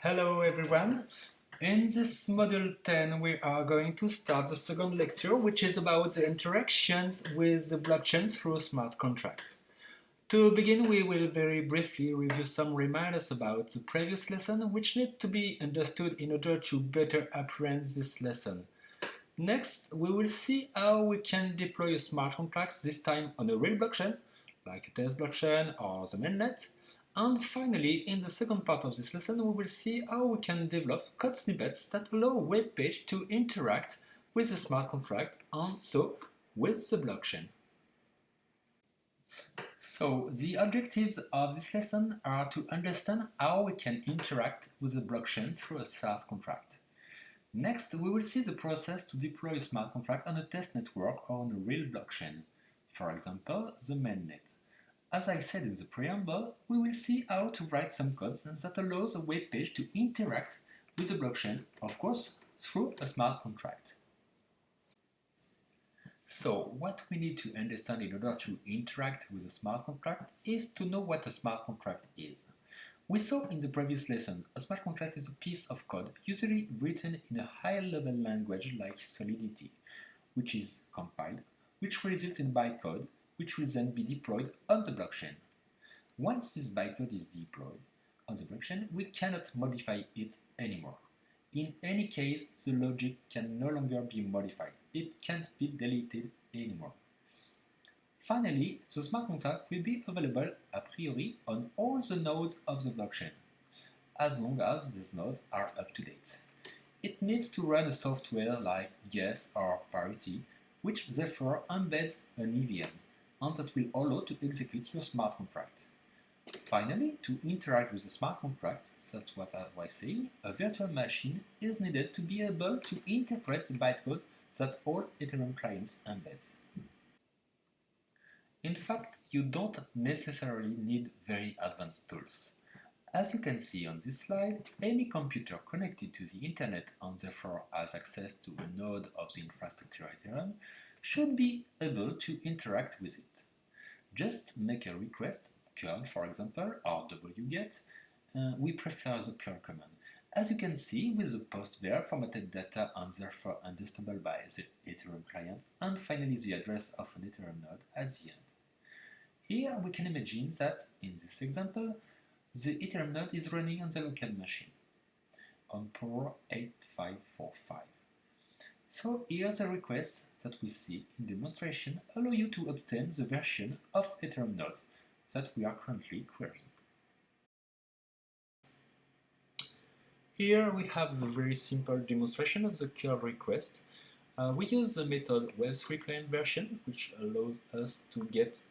Hello everyone. In this module 10 we are going to start the second lecture, which is about the interactions with the blockchain through smart contracts. To begin, we will very briefly review some reminders about the previous lesson which need to be understood in order to better apprehend this lesson. Next, we will see how we can deploy a smart contract, this time on a real blockchain, like a test blockchain or the mainnet. And finally, in the second part of this lesson, we will see how we can develop code snippets that allow a web page to interact with the smart contract and so with the blockchain. So, the objectives of this lesson are to understand how we can interact with the blockchain through a smart contract. Next, we will see the process to deploy a smart contract on a test network or on a real blockchain, for example, the mainnet. As I said in the preamble, we will see how to write some code that allows a web page to interact with the blockchain, of course, through a smart contract. So, what we need to understand in order to interact with a smart contract is to know what a smart contract is. We saw in the previous lesson, a smart contract is a piece of code usually written in a high-level language like Solidity, which is compiled, which results in bytecode, which will then be deployed on the blockchain. Once this bytecode is deployed on the blockchain, we cannot modify it anymore. In any case, the logic can no longer be modified. It can't be deleted anymore. Finally, the smart contract will be available a priori on all the nodes of the blockchain, as long as these nodes are up to date. It needs to run a software like Guess or Parity, which therefore embeds an EVM, and that will allow to execute your smart contract. Finally, to interact with the smart contract, that's what I was saying, a virtual machine is needed to be able to interpret the bytecode that all Ethereum clients embed. In fact, you don't necessarily need very advanced tools. As you can see on this slide, any computer connected to the internet and therefore has access to a node of the infrastructure Ethereum should be able to interact with it. Just make a request, curl for example, or wget. We prefer the curl command. As you can see, with the post there, formatted data and therefore understandable by the Ethereum client, and finally the address of an Ethereum node at the end. Here we can imagine that, in this example, the Ethereum node is running on the local machine, on port 8545. So here the requests that we see in demonstration allow you to obtain the version of Ethereum node that we are currently querying. Here we have a very simple demonstration of the curl request. We use the method Web3 client version, which allows us to get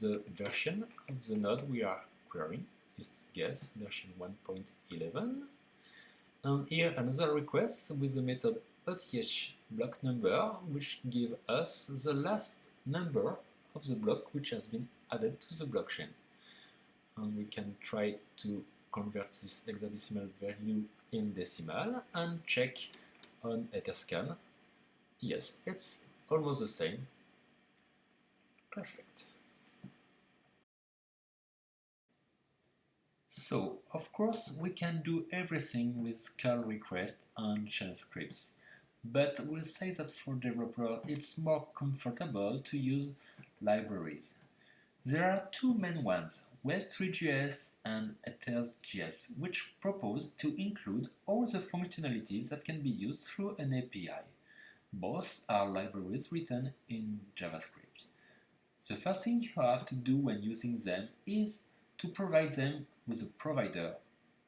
the version of the node we are querying. It's Guess version 1.11. And here another request with the method ETH block number, which gives us the last number of the block which has been added to the blockchain. And we can try to convert this hexadecimal value in decimal and check on Etherscan. Yes, it's almost the same. Perfect. So, of course, we can do everything with curl request and shell scripts, but we'll say that for developers it's more comfortable to use libraries. There are two main ones, Web3.js and Ethers.js, which propose to include all the functionalities that can be used through an API. Both are libraries written in JavaScript. The first thing you have to do when using them is to provide them with a provider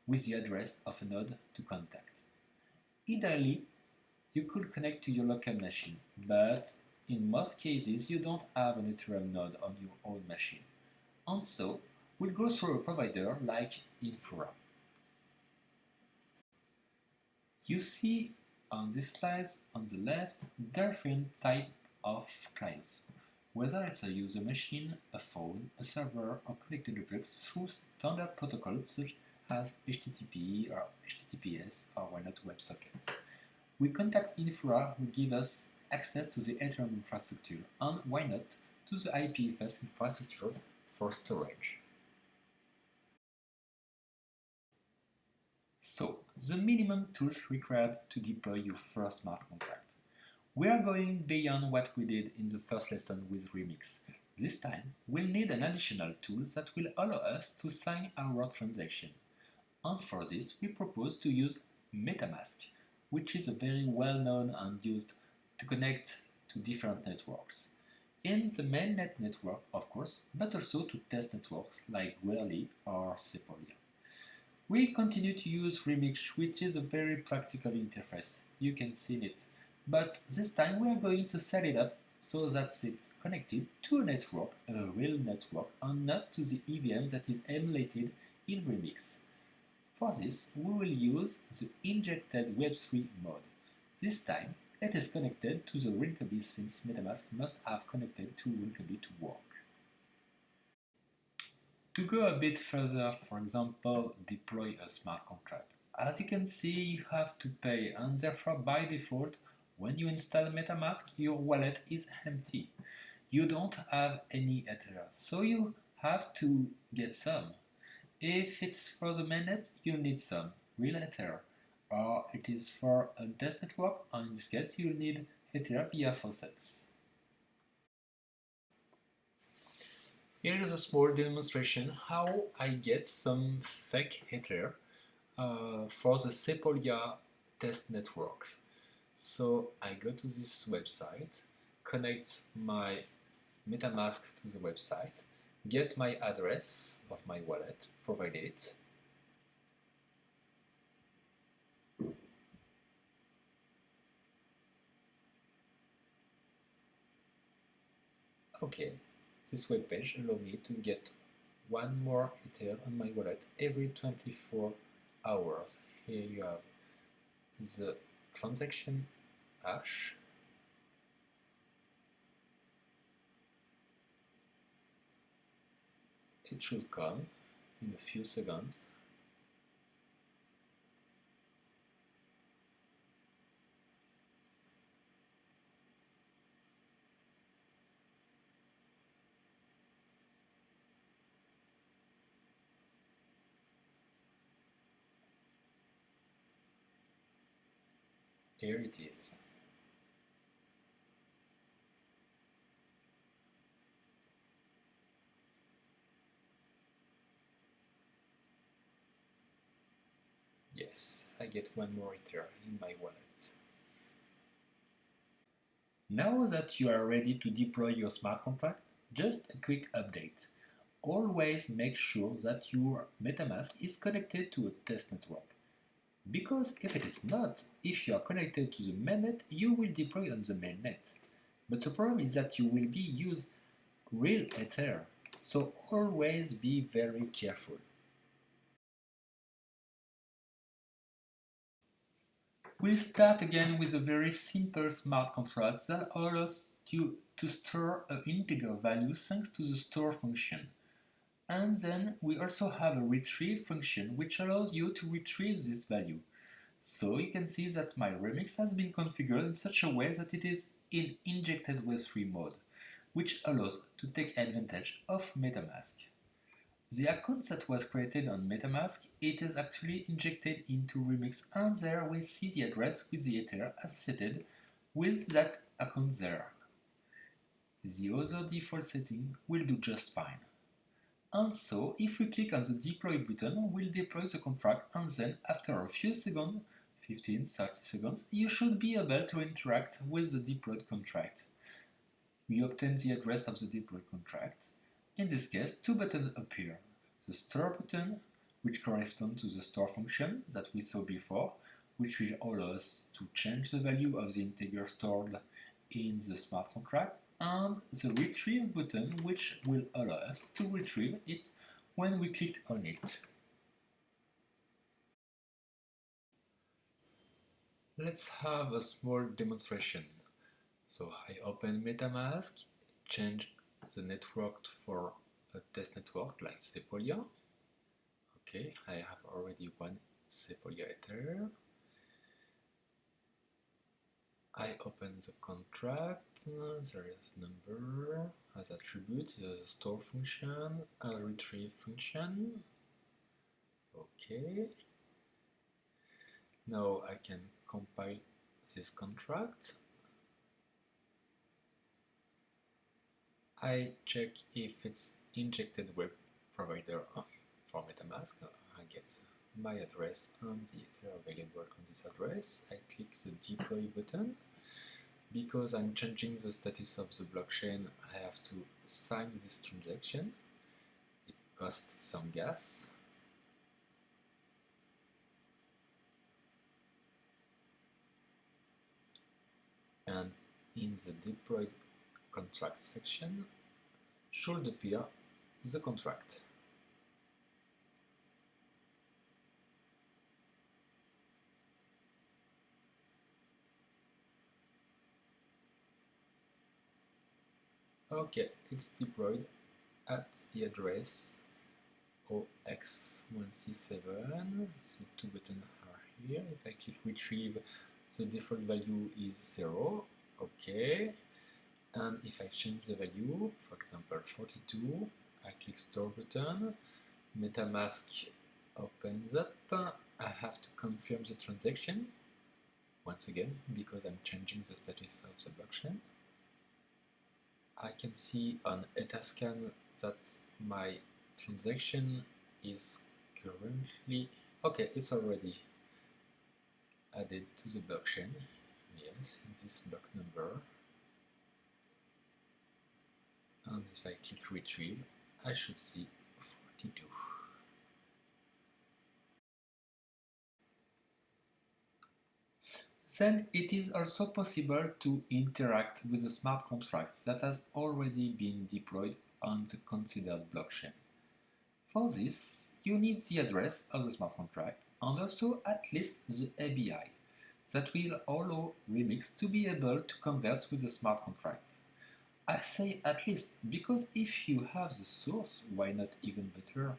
with the address of a node to contact. Ideally, you could connect to your local machine, but in most cases you don't have an Ethereum node on your own machine. And so, we'll go through a provider like Infura. You see on these slides on the left different types of clients, whether it's a user machine, a phone, a server, or connected objects through standard protocols such as HTTP or HTTPS or why not WebSocket. We contact Infura who give us access to the Ethereum infrastructure and why not to the IPFS infrastructure for storage. So, the minimum tools required to deploy your first smart contract. We are going beyond what we did in the first lesson with Remix. This time, we'll need an additional tool that will allow us to sign our transaction. And for this, we propose to use MetaMask, which is a very well-known and used to connect to different networks. In the mainnet network, of course, but also to test networks like Whirly or Sepolia. We continue to use Remix, which is a very practical interface. You can see it. But this time we are going to set it up so that it's connected to a network, a real network, and not to the EVM that is emulated in Remix. For this, we will use the injected Web3 mode. This time, it is connected to the Rinkeby since MetaMask must have connected to Rinkeby to work. To go a bit further, for example, deploy a smart contract. As you can see, you have to pay, and therefore by default, when you install MetaMask, your wallet is empty. You don't have any Ether, so you have to get some. If it's for the mainnet, you need some real Ether, or it is for a test network, and in this case, you need Ether via faucets. Here is a small demonstration how I get some fake Ether for the Sepolia test networks. So I go to this website, connect my MetaMask to the website, get my address of my wallet, provide it. Okay, this web page allows me to get one more Ether on my wallet every 24 hours. Here you have the transaction hash. It should come in a few seconds. Here it is. Yes, I get one more Ether in my wallet. Now that you are ready to deploy your smart contract, just a quick update. Always make sure that your MetaMask is connected to a test network. Because if it is not, if you are connected to the mainnet, you will deploy on the mainnet. But the problem is that you will be use real Ether, so always be very careful. We'll start again with a very simple smart contract that allows us to store an integer value thanks to the store function. And then we also have a retrieve function which allows you to retrieve this value. So you can see that my remix has been configured in such a way that it is in injected Web3 mode, which allows to take advantage of MetaMask. The account that was created on MetaMask, it is actually injected into Remix, and there we see the address with the Ether associated with that account there. The other default setting will do just fine. And so, if we click on the deploy button, we'll deploy the contract, and then after a few seconds, 15-30 seconds, you should be able to interact with the deployed contract. We obtain the address of the deployed contract. In this case, two buttons appear. The store button, which corresponds to the store function that we saw before, which will allow us to change the value of the integer stored in the smart contract, and the retrieve button, which will allow us to retrieve it when we click on it. Let's have a small demonstration. So I open MetaMask, change the network for a test network like Sepolia. Okay, I have already one Sepolia Ether. I open the contract, there is number as attribute, there's a store function, a retrieve function. Okay. Now I can compile this contract. I check if it's injected web provider for MetaMask. I get my address and the Ether available on this address. I click the deploy button. Because I'm changing the status of the blockchain, I have to sign this transaction. It costs some gas. And in the deployed contract section should appear the contract. Okay, it's deployed at the address OX1C7. The two buttons are here. If I click retrieve, the default value is 0. Okay. And if I change the value, for example 42, I click store button, MetaMask opens up. I have to confirm the transaction once again because I'm changing the status of the blockchain. I can see on Etherscan that my transaction is currently, okay, it's already added to the blockchain. Yes, in this block number. And if I click retrieve, I should see 42. Then it is also possible to interact with a smart contract that has already been deployed on the considered blockchain. For this, you need the address of the smart contract and also at least the ABI that will allow Remix to be able to converse with the smart contract. I say at least because if you have the source, why not even better?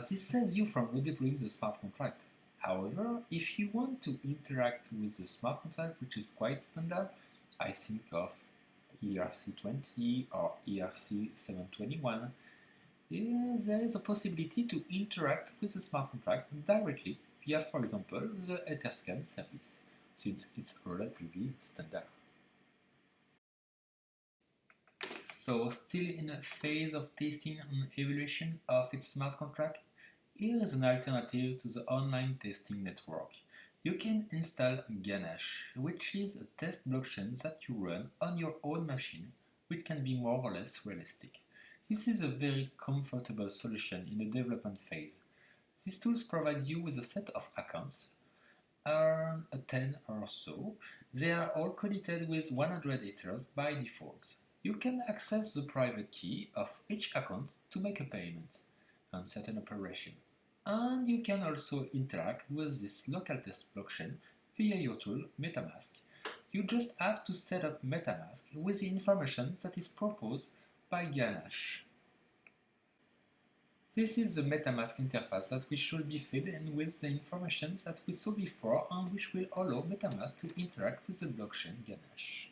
This saves you from redeploying the smart contract. However, if you want to interact with the smart contract, which is quite standard, I think of ERC20 or ERC721, there is a possibility to interact with the smart contract directly via, for example, the Etherscan service, since it's relatively standard. So still in a phase of testing and evaluation of its smart contract, here is an alternative to the online testing network. You can install Ganache, which is a test blockchain that you run on your own machine, which can be more or less realistic. This is a very comfortable solution in the development phase. These tools provide you with a set of accounts, around 10 or so. They are all credited with 100 Ethers by default. You can access the private key of each account to make a payment on certain operation. And you can also interact with this local test blockchain via your tool MetaMask. You just have to set up MetaMask with the information that is proposed by Ganache. This is the MetaMask interface that we should be fed in with the information that we saw before and which will allow MetaMask to interact with the blockchain Ganache.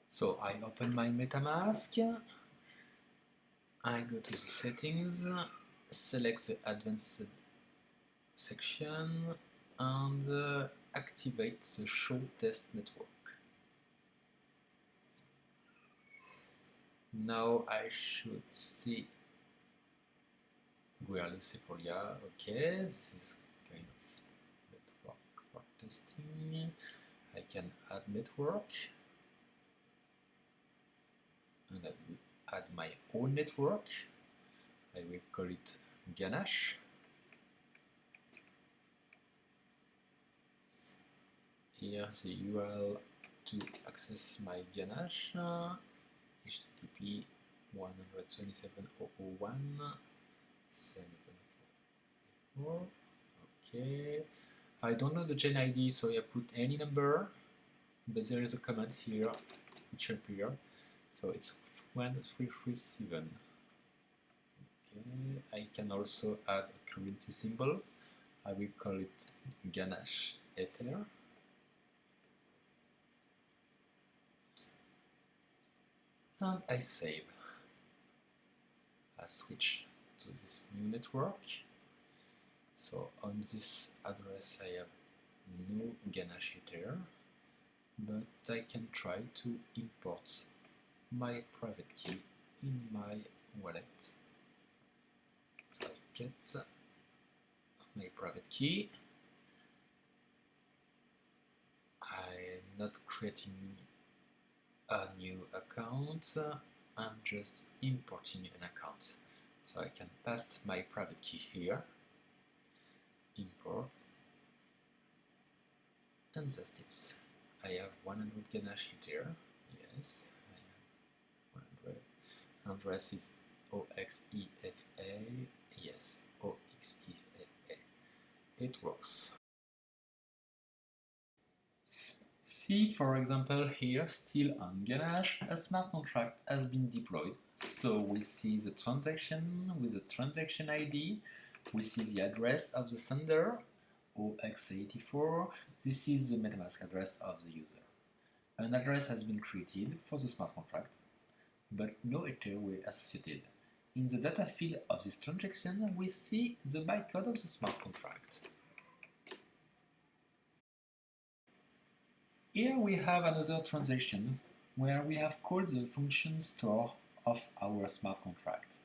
So I open my MetaMask, I go to the settings, select the advanced section and activate the show test network. Now I should see Guerli Sepolia. Okay, this is kind of network for testing. I can add network and I will add my own network. I will call it Ganache. Here's the URL to access my Ganache. HTTP 127.001.7.4. Okay. I don't know the chain ID, so I put any number, but there is a comment here which appears. So it's 1337. Okay. I can also add a currency symbol. I will call it Ganache Ether. And I save. I switch to this new network. So on this address I have no ganache header, but I can try to import my private key in my wallet. So I get my private key. I'm not creating a new account, I'm just importing an account. So I can paste my private key here, import, and that's it. I have 100 ganache here, yes, I have 100. Address is OXEFA, yes, OXEFA. It works. See, for example, here, still on Ganache, a smart contract has been deployed. So we see the transaction with the transaction ID, we see the address of the sender, OX84, this is the MetaMask address of the user. An address has been created for the smart contract, but no Ether were associated. In the data field of this transaction, we see the bytecode of the smart contract. Here we have another transaction where we have called the function store of our smart contract.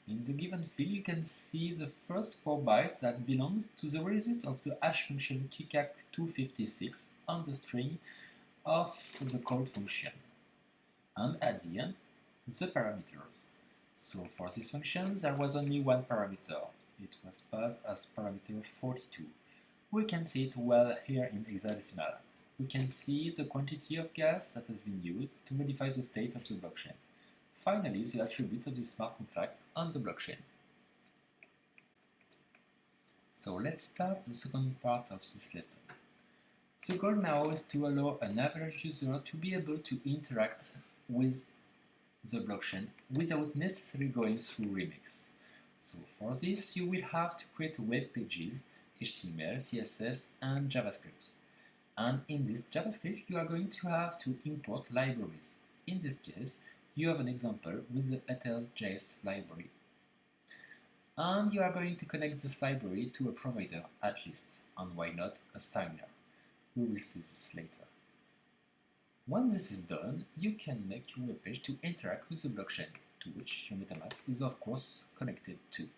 In the given field, you can see the first 4 bytes that belongs to the result of the hash function keycap256 on the string of the called function. And at the end, the parameters. So for this function, there was only one parameter. It was passed as parameter 42. We can see it well here in hexadecimal. We can see the quantity of gas that has been used to modify the state of the blockchain. Finally, the attributes of this smart contract on the blockchain. So let's start the second part of this lesson. The goal now is to allow an average user to be able to interact with the blockchain without necessarily going through Remix. So for this, you will have to create web pages, HTML, CSS, and JavaScript. And in this JavaScript, you are going to have to import libraries. In this case, you have an example with the ethers.js library. And you are going to connect this library to a provider at least, and why not a signer. We will see this later. Once this is done, you can make your web page to interact with the blockchain, to which your MetaMask is of course connected to.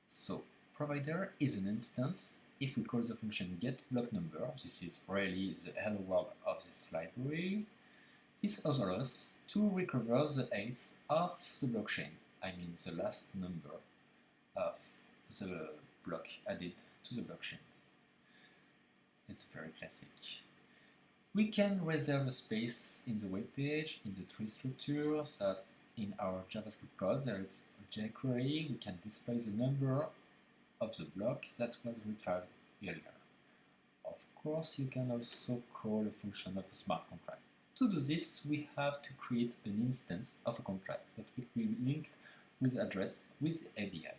So, provider is an instance. If we call the function getBlockNumber, this is really the hello world of this library, this allows us to recover the height of the blockchain, I mean the last number of the block added to the blockchain. It's very classic. We can reserve a space in the web page, in the tree structure, so that in our JavaScript code there is a jQuery, we can display the number of the block that was retrieved earlier. Of course, you can also call a function of a smart contract. To do this, we have to create an instance of a contract that will be linked with the address with the ABI.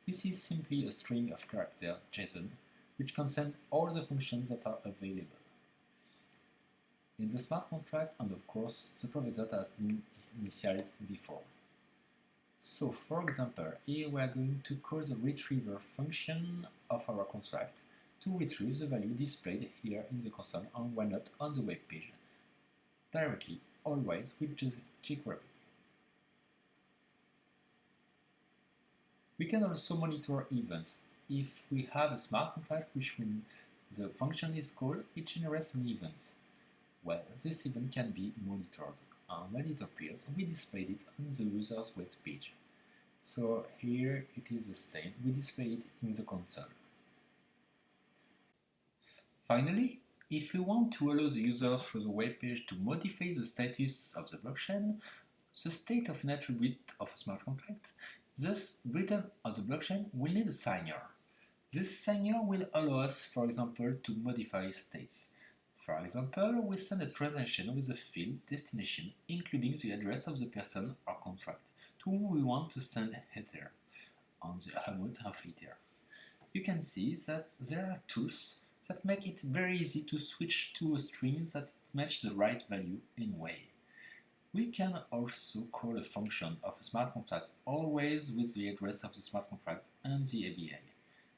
This is simply a string of character, JSON, which contains all the functions that are available in the smart contract, and of course the provider that has been initialized before. So for example, here we are going to call the retriever function of our contract to retrieve the value displayed here in the console and why not on the web page directly, always with just jQuery. We can also monitor events. If we have a smart contract which when the function is called, it generates an event. Well, this event can be monitored, and when it appears, we display it on the user's web page. So here it is the same, we display it in the console. Finally, if we want to allow the users through the web page to modify the status of the blockchain, the state of an attribute of a smart contract, thus written on the blockchain, will need a signer. This signer will allow us, for example, to modify states. For example, we send a transaction with a field destination, including the address of the person or contract, to whom we want to send Ether, on the amount of Ether. You can see that there are tools that make it very easy to switch to a string that match the right value in way. We can also call a function of a smart contract always with the address of the smart contract and the ABI.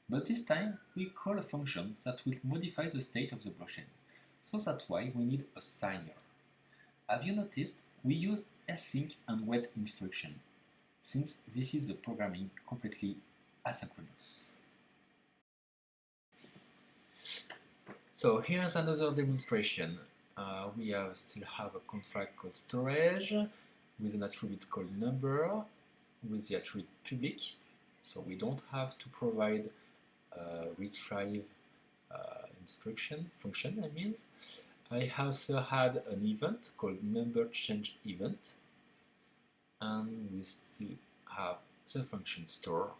But this time, we call a function that will modify the state of the blockchain. So that's why we need a signer. Have you noticed we use async and wait instruction, since this is the programming completely asynchronous. So here's another demonstration. We still have a contract called storage with an attribute called number with the attribute public. So we don't have to provide retrieve instruction function. I also had an event called number change event, and we still have the function store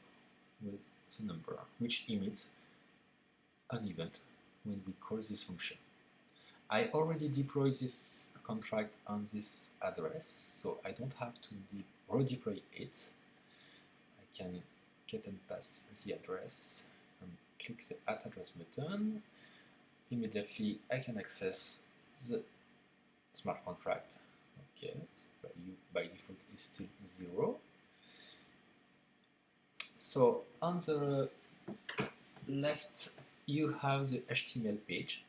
with the number, which emits an event when we call this function. I already deployed this contract on this address, so I don't have to redeploy it. I can get and pass the address and click the @address button. Immediately I can access the smart contract. Okay, so value by default is still 0. So on the left you have the HTML page.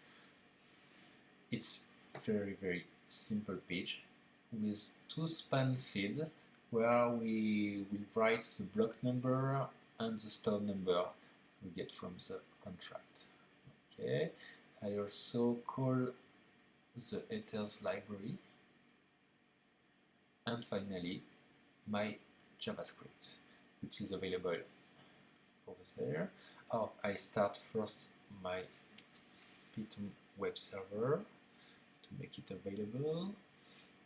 It's very simple page with 2 span fields where we will write the block number and the store number we get from the contract. Okay, I also call the headers library, and finally my JavaScript, which is available over there. Oh, I start first my Python web server to make it available.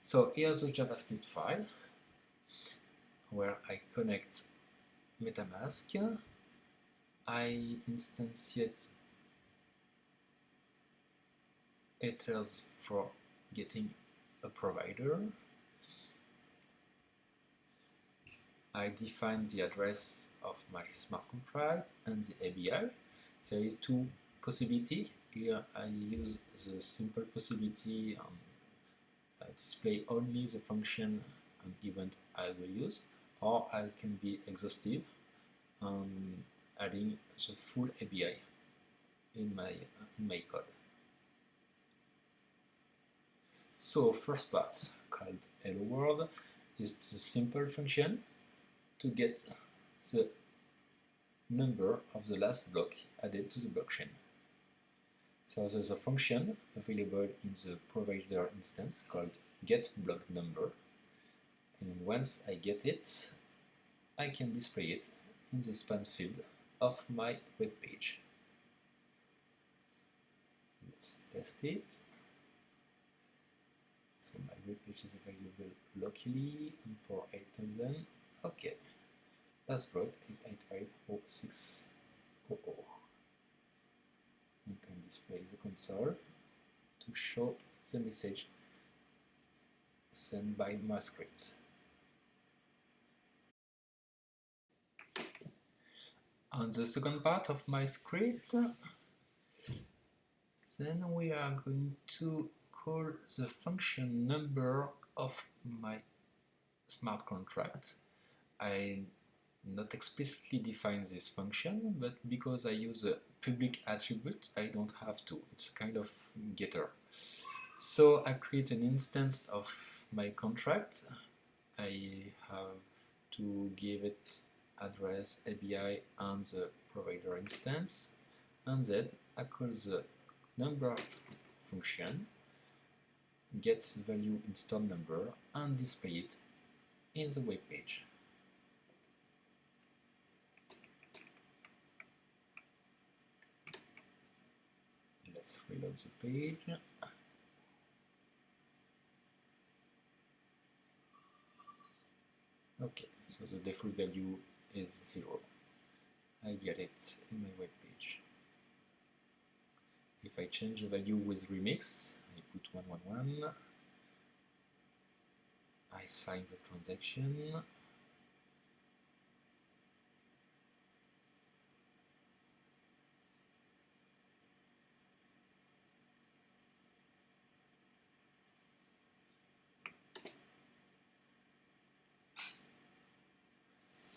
So here's the JavaScript file where I connect MetaMask. I instantiate headers for getting a provider. I define the address of my smart contract and the ABI. There are 2 possibilities. Here I use the simple possibility and display only the function and event I will use, or I can be exhaustive and adding the full ABI in my code. So first part, called hello world, is the simple function to get the number of the last block added to the blockchain. So there's a function available in the provider instance called getBlockNumber, and once I get it, I can display it in the span field of my web page. Let's test it. So my web page is available locally and for 8000. Okay, last block 885.06.00. You can display the console to show the message sent by my script. On the second part of my script, then we are going to call the function number of my smart contract. I not explicitly define this function, but because I use a public attribute, I don't have to. It's a kind of getter. So I create an instance of my contract. I have to give it address, ABI, and the provider instance, and then I call the number function, get value in store number, and display it in the web page. Let's reload the page. Okay, so the default value is 0. I get it in my web page. If I change the value with remix, I put 111. I sign the transaction.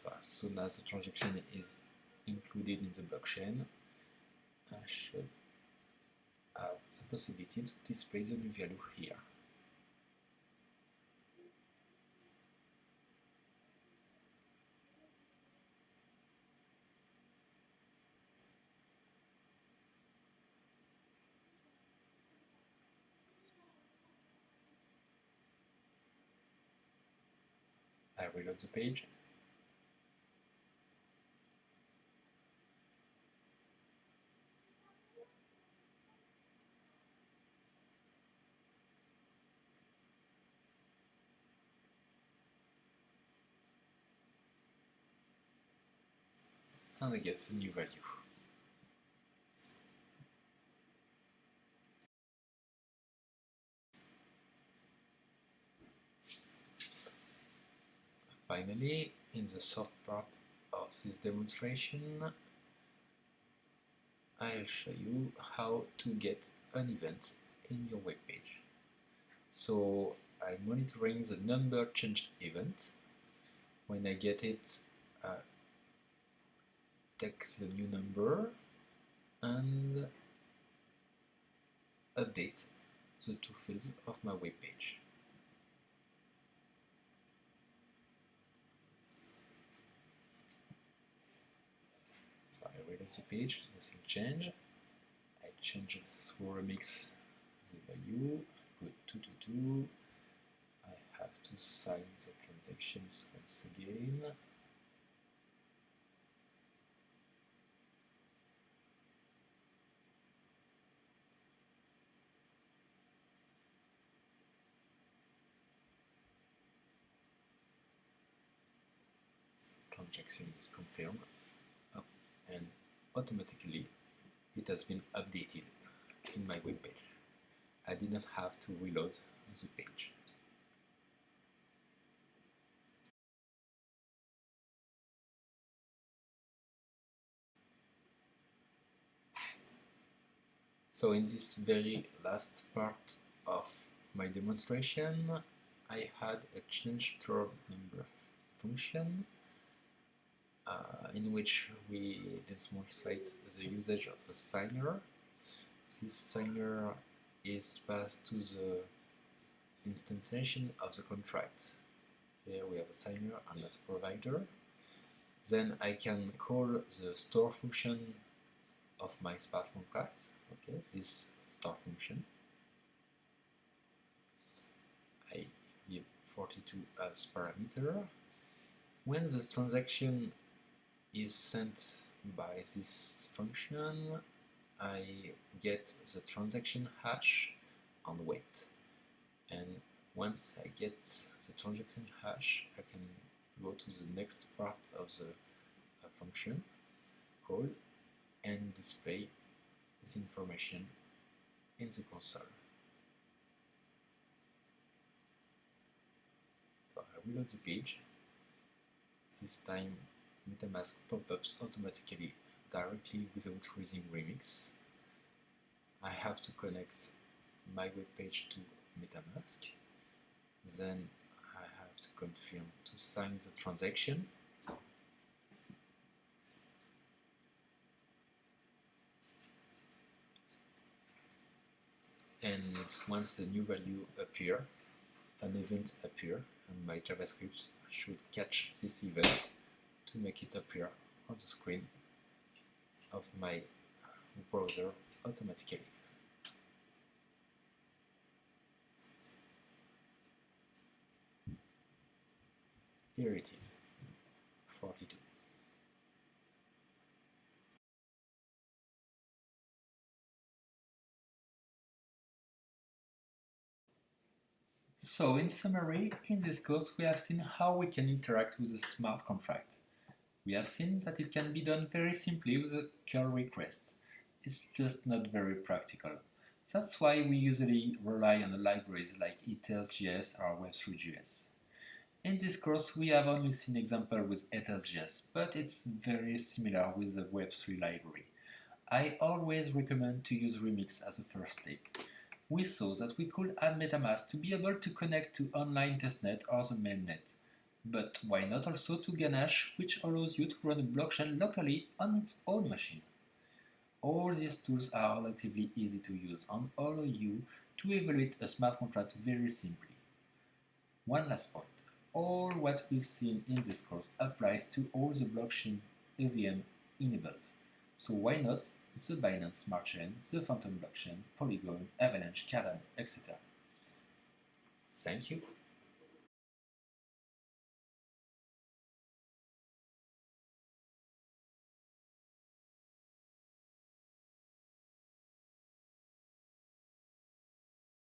So as soon as the transaction is included in the blockchain, I should have the possibility to display the new value here. I reload the page. And I get the new value. Finally, in the third part of this demonstration, I'll show you how to get an event in your web page. So I'm monitoring the number change event. When I get it, take the new number and update the two fields of my web page. So I reload the page, nothing changed. I change through remix the value, I put 222. I have to sign the transactions once again. Transaction is confirmed, and automatically it has been updated in my web page. I did not have to reload the page. So in this very last part of my demonstration, I had a change store number function in which we demonstrate the usage of a signer. This signer is passed to the instantiation of the contract. Here we have a signer and not a provider. Then I can call the store function of my smart contract. Okay, this store function. I give 42 as parameter. When this transaction is sent by this function, I get the transaction hash and wait. And once I get the transaction hash, I can go to the next part of the function call and display this information in the console. So I reload the page. This time MetaMask pop-ups automatically directly without using Remix. I have to connect my web page to MetaMask. Then I have to confirm to sign the transaction. And once the new value appears, an event appears, and my JavaScript should catch this event to make it appear on the screen of my browser automatically. Here it is, 42. So in summary, in this course we have seen how we can interact with a smart contract. We have seen that it can be done very simply with a curl request. It's just not very practical. That's why we usually rely on the libraries like Ethers.js or Web3.js. In this course we have only seen example with Ethers.js, but it's very similar with the Web3 library. I always recommend to use Remix as a first step. We saw that we could add MetaMask to be able to connect to online testnet or the mainnet. But why not also to Ganache, which allows you to run a blockchain locally on its own machine? All these tools are relatively easy to use and allow you to evaluate a smart contract very simply. One last point. All what we've seen in this course applies to all the blockchain EVM enabled. So why not the Binance Smart Chain, the Phantom blockchain, Polygon, Avalanche, Cardano, etc. Thank you.